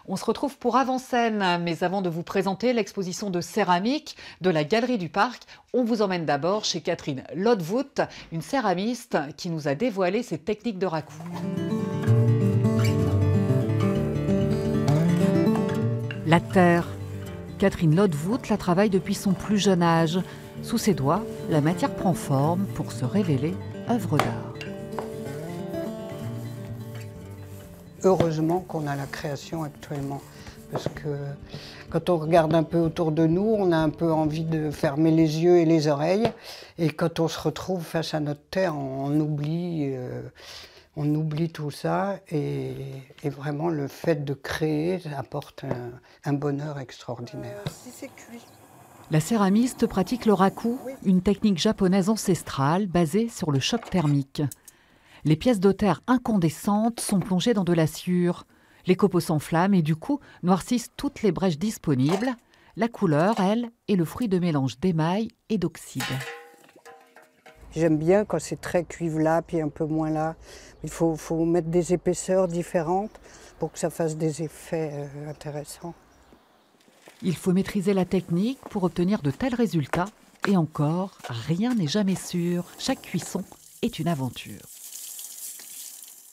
On se retrouve pour avant-scène, mais avant de vous présenter l'exposition de céramique de la Galerie du Parc, on vous emmène d'abord chez Catherine Lotvoet, une céramiste qui nous a dévoilé ses techniques de racoup. La terre. Catherine Lotvoet la travaille depuis son plus jeune âge. Sous ses doigts, la matière prend forme pour se révéler œuvre d'art. Heureusement qu'on a la création actuellement, parce que quand on regarde un peu autour de nous, on a un peu envie de fermer les yeux et les oreilles, et quand on se retrouve face à notre terre, on oublie tout ça, et vraiment le fait de créer apporte un bonheur extraordinaire. Si c'est cuit. La céramiste pratique le raku, une technique japonaise ancestrale basée sur le choc thermique. Les pièces de terre incandescentes sont plongées dans de la sciure. Les copeaux s'enflamment et du coup noircissent toutes les brèches disponibles. La couleur, elle, est le fruit de mélange d'émail et d'oxyde. J'aime bien quand c'est très cuivre là, puis un peu moins là. Il faut mettre des épaisseurs différentes pour que ça fasse des effets intéressants. Il faut maîtriser la technique pour obtenir de tels résultats. Et encore, rien n'est jamais sûr. Chaque cuisson est une aventure.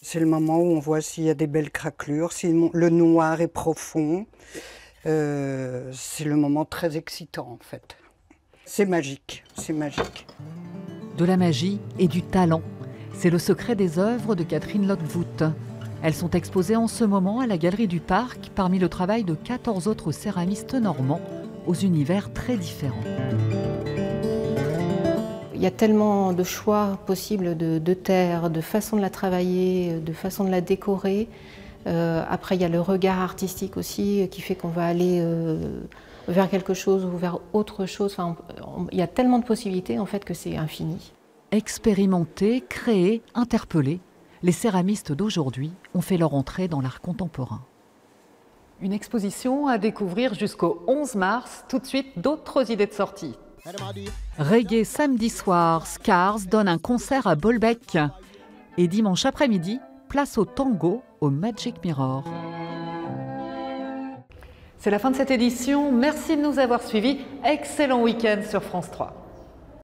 C'est le moment où on voit s'il y a des belles craquelures, si le noir est profond. C'est le moment très excitant en fait. C'est magique, c'est magique. De la magie et du talent. C'est le secret des œuvres de Catherine Lotvoet. Elles sont exposées en ce moment à la Galerie du Parc parmi le travail de 14 autres céramistes normands aux univers très différents. Il y a tellement de choix possibles de terre, de façon de la travailler, de façon de la décorer. Après, il y a le regard artistique aussi qui fait qu'on va aller vers quelque chose ou vers autre chose. Enfin, il y a tellement de possibilités en fait que c'est infini. Expérimenter, créer, interpeller, les céramistes d'aujourd'hui ont fait leur entrée dans l'art contemporain. Une exposition à découvrir jusqu'au 11 mars. Tout de suite, d'autres idées de sortie. Reggae samedi soir, Scars donne un concert à Bolbec. Et dimanche après-midi, place au tango au Magic Mirror. C'est la fin de cette édition. Merci de nous avoir suivis. Excellent week-end sur France 3.